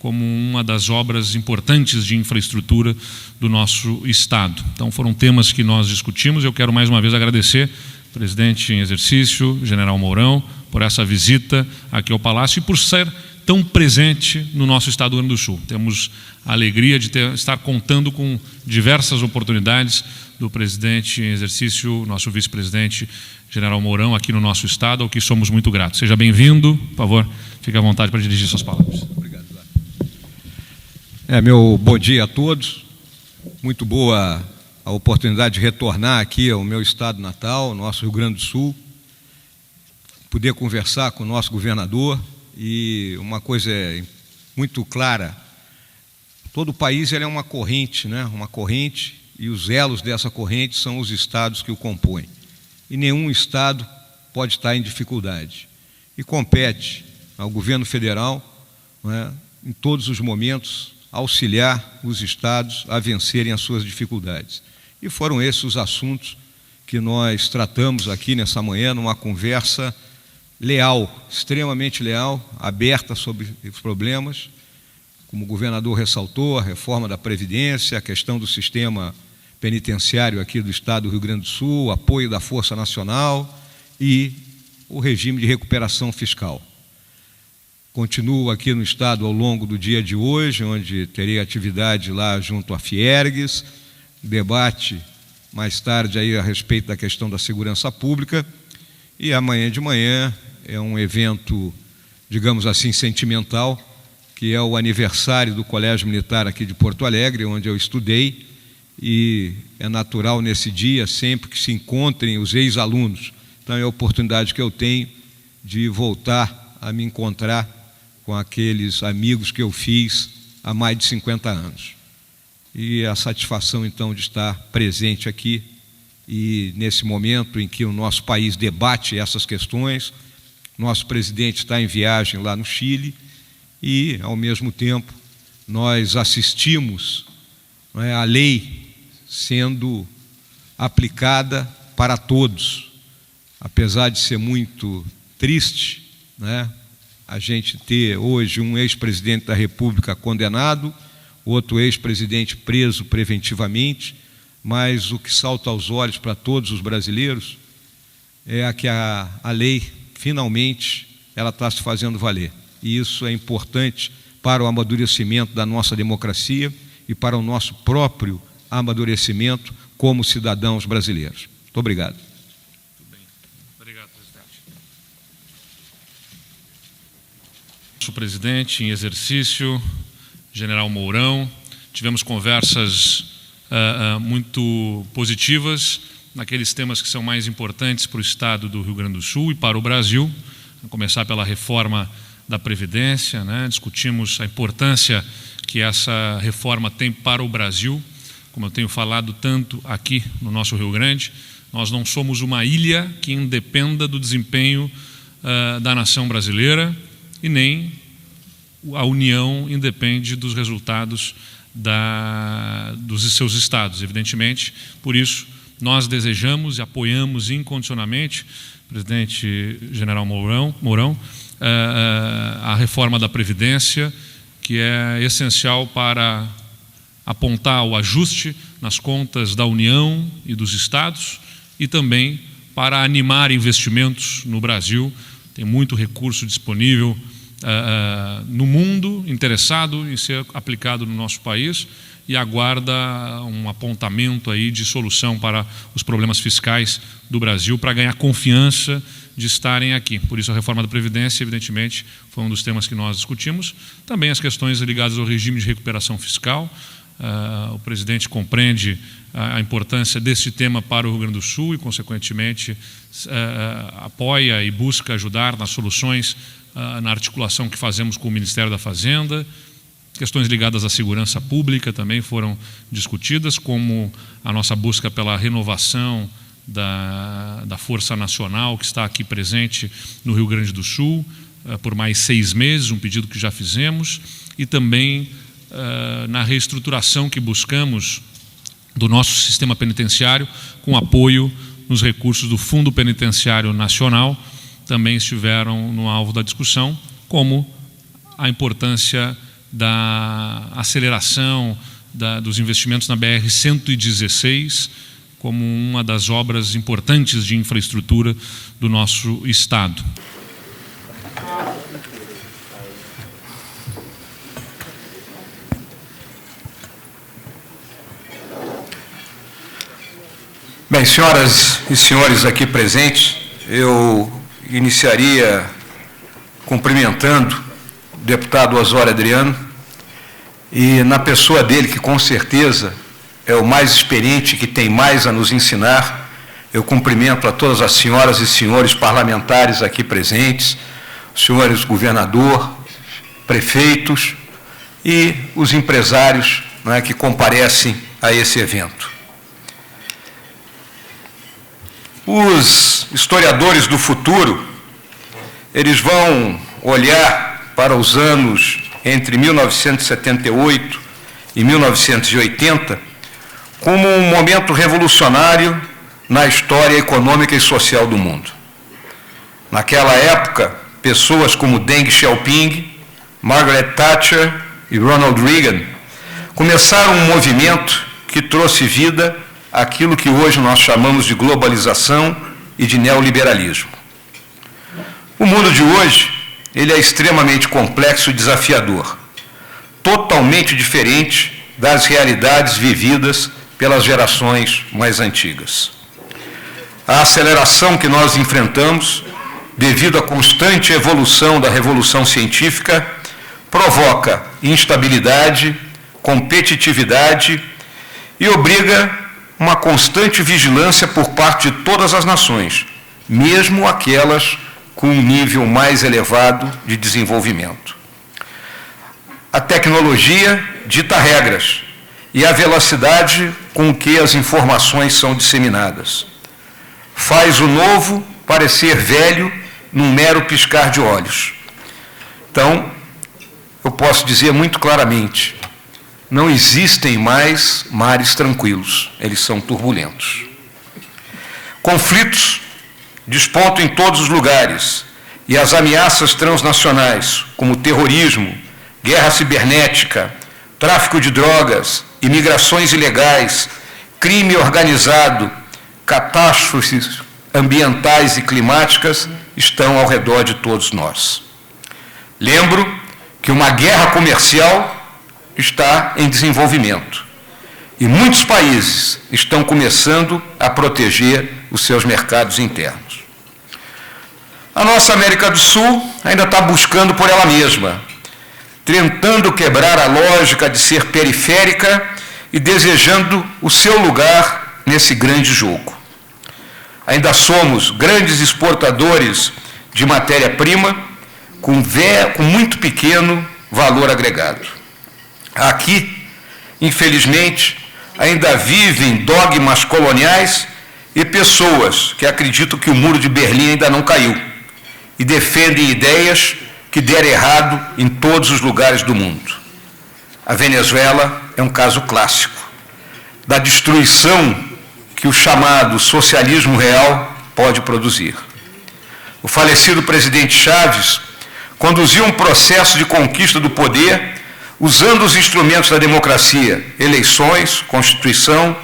como uma das obras importantes de infraestrutura do nosso Estado. Então, foram temas que nós discutimos. Eu quero mais uma vez agradecer ao presidente em exercício, general Mourão, por essa visita aqui ao Palácio e por ser tão presente no nosso Estado do Rio Grande do Sul. Temos a alegria de estar contando com diversas oportunidades do presidente em exercício, nosso vice-presidente, general Mourão, aqui no nosso Estado, ao que somos muito gratos. Seja bem-vindo, por favor, fique à vontade para dirigir suas palavras. Obrigado. Meu bom dia a todos. Muito boa a oportunidade de retornar aqui ao meu estado natal, nosso Rio Grande do Sul, poder conversar com o nosso governador. E uma coisa é muito clara: todo o país ele é uma corrente, né? Uma corrente, e os elos dessa corrente são os estados que o compõem. E nenhum estado pode estar em dificuldade. E compete ao governo federal, né, em todos os momentos, auxiliar os estados a vencerem as suas dificuldades. E foram esses os assuntos que nós tratamos aqui nessa manhã, numa conversa leal, extremamente leal, aberta sobre os problemas, como o governador ressaltou, a reforma da Previdência, a questão do sistema penitenciário aqui do Estado do Rio Grande do Sul, o apoio da Força Nacional e o regime de recuperação fiscal. Continuo aqui no Estado ao longo do dia de hoje, onde terei atividade lá junto à Fiergues, debate mais tarde aí a respeito da questão da segurança pública, e amanhã de manhã é um evento, digamos assim, sentimental, que é o aniversário do Colégio Militar aqui de Porto Alegre, onde eu estudei, e é natural nesse dia sempre que se encontrem os ex-alunos. Então é a oportunidade que eu tenho de voltar a me encontrar com aqueles amigos que eu fiz há mais de 50 anos. E a satisfação, então, de estar presente aqui e nesse momento em que o nosso país debate essas questões. Nosso presidente está em viagem lá no Chile e, ao mesmo tempo, nós assistimos, né, a lei sendo aplicada para todos. Apesar de ser muito triste, né, a gente ter hoje um ex-presidente da República condenado, outro ex-presidente preso preventivamente, mas o que salta aos olhos para todos os brasileiros é que a lei, finalmente, ela está se fazendo valer. E isso é importante para o amadurecimento da nossa democracia e para o nosso próprio amadurecimento como cidadãos brasileiros. Muito obrigado. Nosso presidente em exercício, general Mourão, tivemos conversas muito positivas naqueles temas que são mais importantes para o Estado do Rio Grande do Sul e para o Brasil, a começar pela reforma da Previdência, né? Discutimos a importância que essa reforma tem para o Brasil. Como eu tenho falado tanto aqui no nosso Rio Grande, nós não somos uma ilha que independa do desempenho da nação brasileira, e nem a União independe dos resultados dos seus estados, evidentemente. Por isso, nós desejamos e apoiamos incondicionalmente, presidente general Mourão, a reforma da Previdência, que é essencial para apontar o ajuste nas contas da União e dos estados e também para animar investimentos no Brasil. Tem muito recurso disponível no mundo interessado em ser aplicado no nosso país e aguarda um apontamento aí de solução para os problemas fiscais do Brasil para ganhar confiança de estarem aqui. Por isso a reforma da Previdência, evidentemente, foi um dos temas que nós discutimos. Também as questões ligadas ao regime de recuperação fiscal. O presidente compreende a importância desse tema para o Rio Grande do Sul e, consequentemente, apoia e busca ajudar nas soluções, na articulação que fazemos com o Ministério da Fazenda. Questões ligadas à segurança pública também foram discutidas, como a nossa busca pela renovação da Força Nacional, que está aqui presente no Rio Grande do Sul, por mais 6 meses, um pedido que já fizemos, e também na reestruturação que buscamos do nosso sistema penitenciário, com apoio nos recursos do Fundo Penitenciário Nacional, também estiveram no alvo da discussão, como a importância da aceleração dos investimentos na BR-116 como uma das obras importantes de infraestrutura do nosso Estado. Bem, senhoras e senhores aqui presentes, eu iniciaria cumprimentando o deputado Osório Adriano e, na pessoa dele, que com certeza é o mais experiente, que tem mais a nos ensinar, eu cumprimento a todas as senhoras e senhores parlamentares aqui presentes, os senhores governador, prefeitos e os empresários, não é, que comparecem a esse evento. Os historiadores do futuro, eles vão olhar para os anos entre 1978 e 1980 como um momento revolucionário na história econômica e social do mundo. Naquela época, pessoas como Deng Xiaoping, Margaret Thatcher e Ronald Reagan começaram um movimento que trouxe vida àquilo que hoje nós chamamos de globalização e de neoliberalismo. O mundo de hoje, ele é extremamente complexo e desafiador, totalmente diferente das realidades vividas pelas gerações mais antigas. A aceleração que nós enfrentamos, devido à constante evolução da revolução científica, provoca instabilidade, competitividade e obriga uma constante vigilância por parte de todas as nações, mesmo aquelas com um nível mais elevado de desenvolvimento. A tecnologia dita regras e a velocidade com que as informações são disseminadas. Faz o novo parecer velho num mero piscar de olhos. Então, eu posso dizer muito claramente, não existem mais mares tranquilos, eles são turbulentos. Conflitos despontam em todos os lugares, e as ameaças transnacionais, como terrorismo, guerra cibernética, tráfico de drogas, imigrações ilegais, crime organizado, catástrofes ambientais e climáticas, estão ao redor de todos nós. Lembro que uma guerra comercial está em desenvolvimento. E muitos países estão começando a proteger os seus mercados internos. A nossa América do Sul ainda está buscando por ela mesma, tentando quebrar a lógica de ser periférica e desejando o seu lugar nesse grande jogo. Ainda somos grandes exportadores de matéria-prima com muito pequeno valor agregado. Aqui, infelizmente, ainda vivem dogmas coloniais e pessoas que acreditam que o muro de Berlim ainda não caiu e defendem ideias que deram errado em todos os lugares do mundo. A Venezuela é um caso clássico da destruição que o chamado socialismo real pode produzir. O falecido presidente Chávez conduziu um processo de conquista do poder usando os instrumentos da democracia, eleições, Constituição,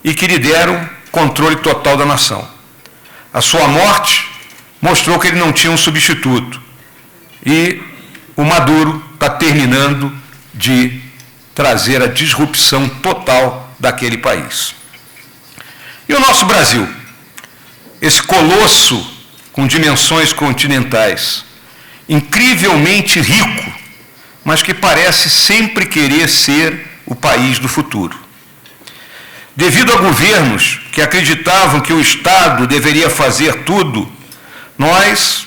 e que lhe deram controle total da nação. A sua morte mostrou que ele não tinha um substituto. E o Maduro está terminando de trazer a disrupção total daquele país. E o nosso Brasil, esse colosso com dimensões continentais, incrivelmente rico, mas que parece sempre querer ser o país do futuro. Devido a governos que acreditavam que o Estado deveria fazer tudo, nós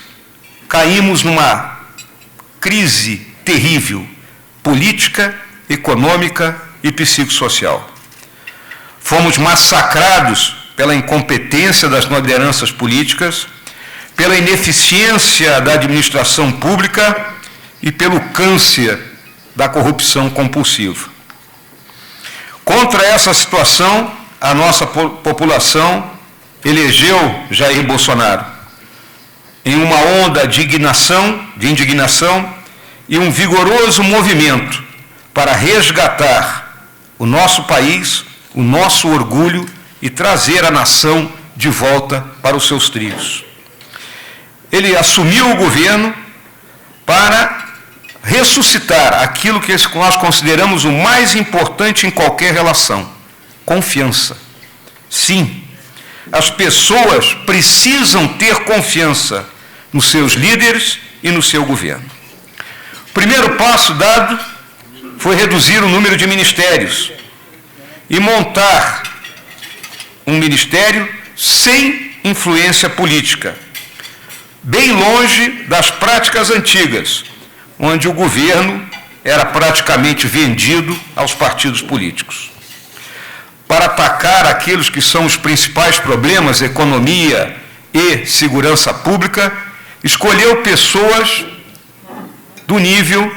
caímos numa crise terrível, política, econômica e psicossocial. Fomos massacrados pela incompetência das lideranças políticas, pela ineficiência da administração pública e pelo câncer da corrupção compulsiva. Contra essa situação, a nossa população elegeu Jair Bolsonaro em uma onda de indignação e um vigoroso movimento para resgatar o nosso país, o nosso orgulho e trazer a nação de volta para os seus trilhos. Ele assumiu o governo para ressuscitar aquilo que nós consideramos o mais importante em qualquer relação: confiança. Sim, as pessoas precisam ter confiança nos seus líderes e no seu governo. O primeiro passo dado foi reduzir o número de ministérios e montar um ministério sem influência política, bem longe das práticas antigas, onde o governo era praticamente vendido aos partidos políticos. Para atacar aqueles que são os principais problemas, economia e segurança pública, escolheu pessoas do nível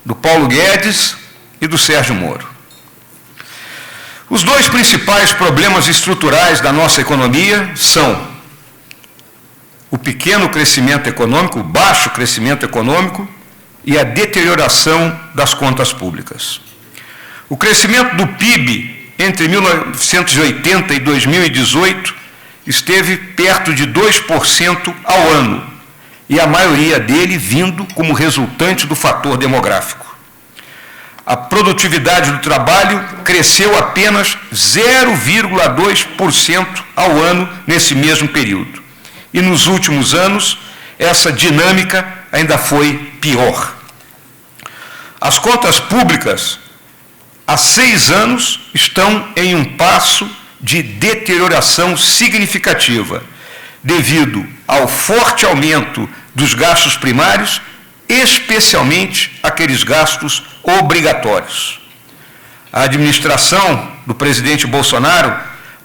do Paulo Guedes e do Sérgio Moro. Os dois principais problemas estruturais da nossa economia são o pequeno crescimento econômico, o baixo crescimento econômico e a deterioração das contas públicas. O crescimento do PIB entre 1980 e 2018 esteve perto de 2% ao ano, e a maioria dele vindo como resultante do fator demográfico. A produtividade do trabalho cresceu apenas 0,2% ao ano nesse mesmo período. E nos últimos anos, essa dinâmica ainda foi pior. As contas públicas, há 6 anos, estão em um passo de deterioração significativa, devido ao forte aumento dos gastos primários, especialmente aqueles gastos obrigatórios. A administração do presidente Bolsonaro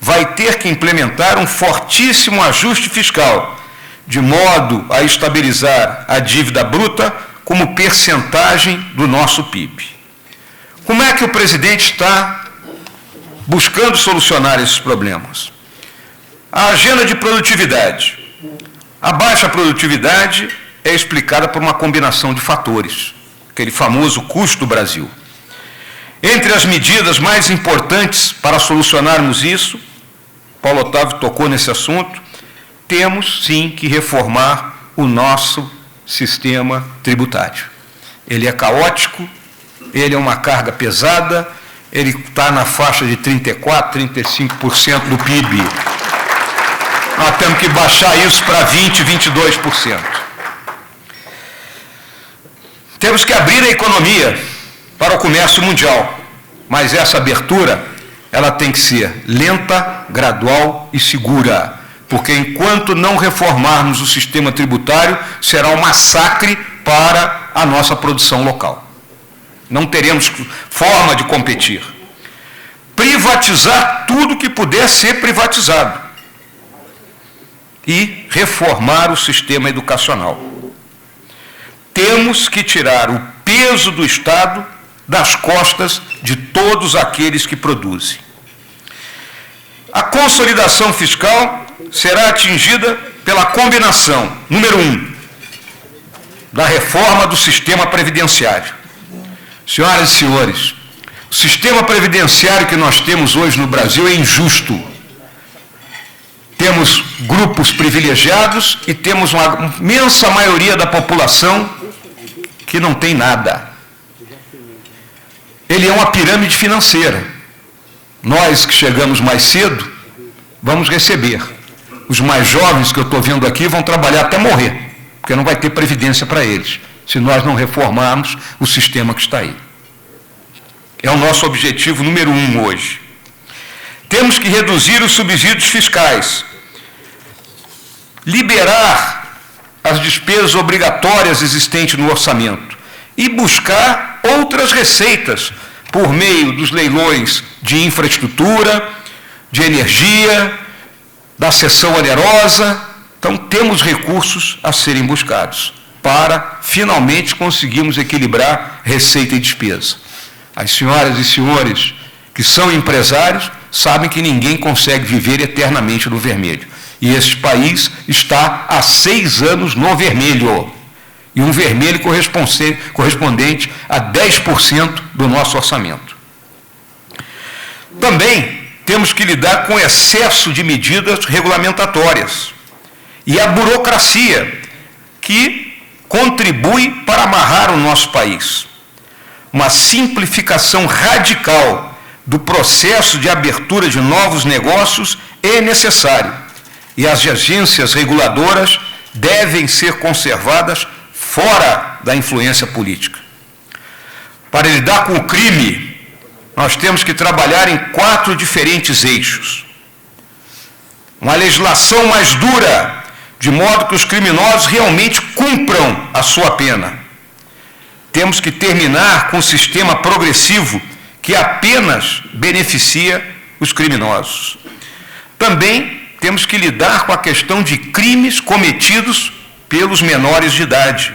vai ter que implementar um fortíssimo ajuste fiscal, de modo a estabilizar a dívida bruta como percentagem do nosso PIB. Como é que o presidente está buscando solucionar esses problemas? A agenda de produtividade. A baixa produtividade é explicada por uma combinação de fatores, aquele famoso custo do Brasil. Entre as medidas mais importantes para solucionarmos isso, Paulo Otávio tocou nesse assunto, temos sim que reformar o nosso sistema tributário. Ele é caótico, ele é uma carga pesada, ele está na faixa de 34%, 35% do PIB. Nós temos que baixar isso para 20%, 22%. Temos que abrir a economia para o comércio mundial, mas essa abertura, ela tem que ser lenta, gradual e segura, porque enquanto não reformarmos o sistema tributário, será um massacre para a nossa produção local. Não teremos forma de competir. Privatizar tudo que puder ser privatizado e reformar o sistema educacional. Temos que tirar o peso do Estado das costas de todos aqueles que produzem. A consolidação fiscal será atingida pela combinação, número 1, da reforma do sistema previdenciário. Senhoras e senhores, o sistema previdenciário que nós temos hoje no Brasil é injusto. Temos grupos privilegiados e temos uma imensa maioria da população que não tem nada. Ele é uma pirâmide financeira. Nós que chegamos mais cedo, vamos receber. Os mais jovens que eu estou vendo aqui vão trabalhar até morrer, porque não vai ter previdência para eles, se nós não reformarmos o sistema que está aí. É o nosso objetivo número 1 hoje. Temos que reduzir os subsídios fiscais, liberar as despesas obrigatórias existentes no orçamento e buscar outras receitas por meio dos leilões de infraestrutura, de energia, da cessão onerosa. Então, temos recursos a serem buscados para finalmente conseguirmos equilibrar receita e despesa. As senhoras e senhores que são empresários sabem que ninguém consegue viver eternamente no vermelho. E esse país está há 6 anos no vermelho. e um vermelho correspondente a 10% do nosso orçamento. Também temos que lidar com o excesso de medidas regulamentatórias e a burocracia que contribui para amarrar o nosso país. Uma simplificação radical do processo de abertura de novos negócios é necessário e as agências reguladoras devem ser conservadas fora da influência política. Para lidar com o crime, nós temos que trabalhar em 4 diferentes eixos. Uma legislação mais dura, de modo que os criminosos realmente cumpram a sua pena. Temos que terminar com o sistema progressivo que apenas beneficia os criminosos. Também temos que lidar com a questão de crimes cometidos pelos menores de idade.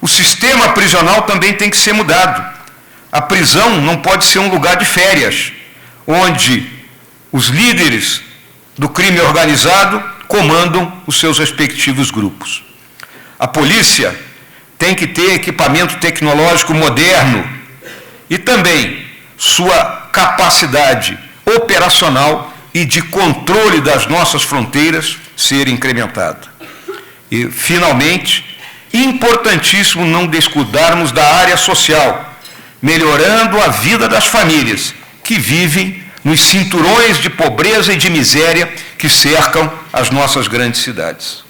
O sistema prisional também tem que ser mudado. A prisão não pode ser um lugar de férias, onde os líderes do crime organizado comandam os seus respectivos grupos. A polícia tem que ter equipamento tecnológico moderno e também sua capacidade operacional e de controle das nossas fronteiras ser incrementada. E, finalmente, importantíssimo não descuidarmos da área social, melhorando a vida das famílias que vivem nos cinturões de pobreza e de miséria que cercam as nossas grandes cidades.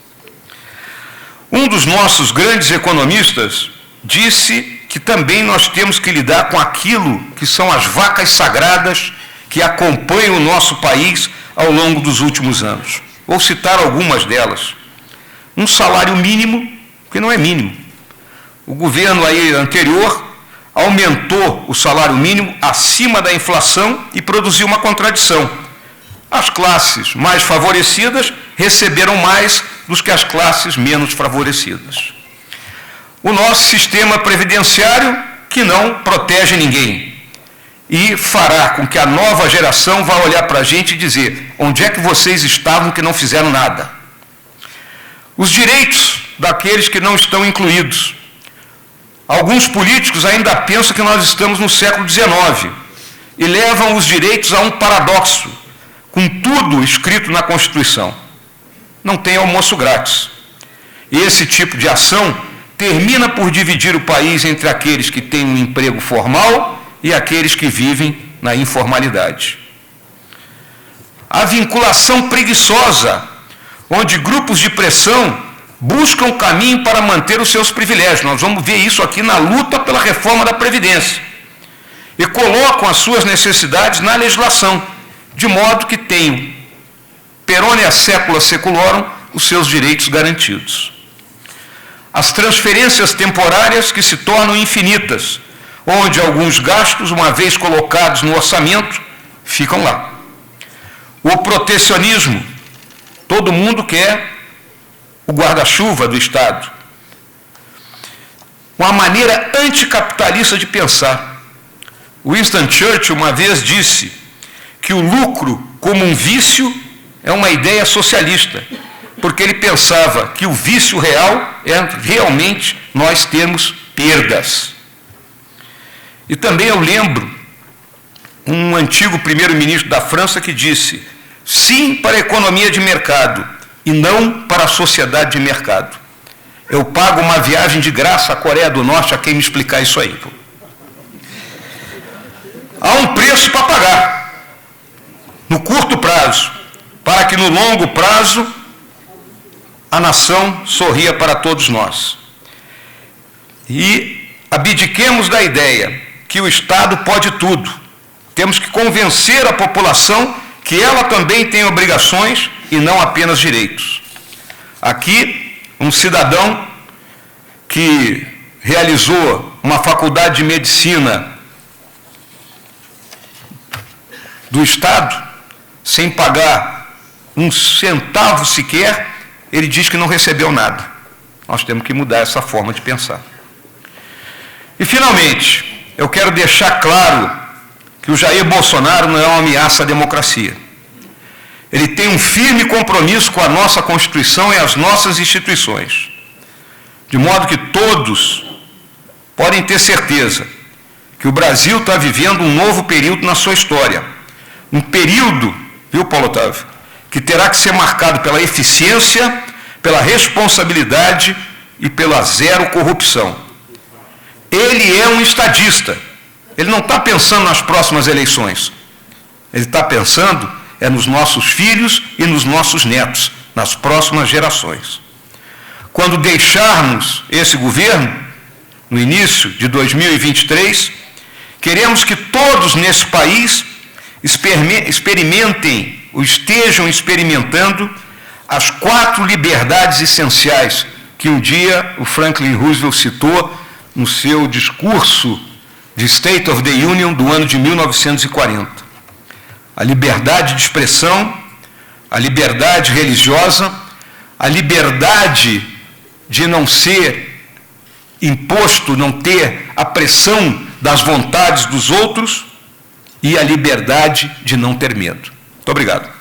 Um dos nossos grandes economistas disse que também nós temos que lidar com aquilo que são as vacas sagradas que acompanham o nosso país ao longo dos últimos anos. Vou citar algumas delas. Um salário mínimo, que não é mínimo. O governo aí anterior aumentou o salário mínimo acima da inflação e produziu uma contradição. As classes mais favorecidas receberam mais do que as classes menos favorecidas. O nosso sistema previdenciário, que não protege ninguém, e fará com que a nova geração vá olhar para a gente e dizer: onde é que vocês estavam que não fizeram nada? Os direitos daqueles que não estão incluídos. Alguns políticos ainda pensam que nós estamos no século XIX e levam os direitos a um paradoxo, com tudo escrito na Constituição. Não tem almoço grátis. E esse tipo de ação termina por dividir o país entre aqueles que têm um emprego formal e aqueles que vivem na informalidade. A vinculação preguiçosa, onde grupos de pressão buscam caminho para manter os seus privilégios. Nós vamos ver isso aqui na luta pela reforma da Previdência. E colocam as suas necessidades na legislação, de modo que tenham, perone secula seculorum, os seus direitos garantidos. As transferências temporárias que se tornam infinitas, onde alguns gastos, uma vez colocados no orçamento, ficam lá. O protecionismo, todo mundo quer o guarda-chuva do Estado. Uma maneira anticapitalista de pensar. Winston Churchill uma vez disse que o lucro como um vício é uma ideia socialista, porque ele pensava que o vício real é realmente nós termos perdas. E também eu lembro um antigo primeiro-ministro da França que disse: sim para a economia de mercado e não para a sociedade de mercado. Eu pago uma viagem de graça à Coreia do Norte a quem me explicar isso aí. Há um preço para pagar, no curto prazo, para que no longo prazo a nação sorria para todos nós. E abdiquemos da ideia que o Estado pode tudo. Temos que convencer a população que ela também tem obrigações e não apenas direitos. Aqui, um cidadão que realizou uma faculdade de medicina do Estado, sem pagar um centavo sequer, ele diz que não recebeu nada. Nós temos que mudar essa forma de pensar. E, finalmente, eu quero deixar claro que o Jair Bolsonaro não é uma ameaça à democracia. Ele tem um firme compromisso com a nossa Constituição e as nossas instituições. de modo que todos podem ter certeza que o Brasil está vivendo um novo período na sua história. Um período, viu, Paulo Otávio, que terá que ser marcado pela eficiência, pela responsabilidade e pela zero corrupção. Ele é um estadista. Ele não está pensando nas próximas eleições. Ele está pensando nos nossos filhos e nos nossos netos, nas próximas gerações. Quando deixarmos esse governo, no início de 2023, queremos que todos nesse país experimentem ou estejam experimentando as 4 liberdades essenciais que um dia o Franklin Roosevelt citou no seu discurso de State of the Union do ano de 1940. A liberdade de expressão, a liberdade religiosa, a liberdade de não ser imposto, não ter a pressão das vontades dos outros e a liberdade de não ter medo. Muito obrigado.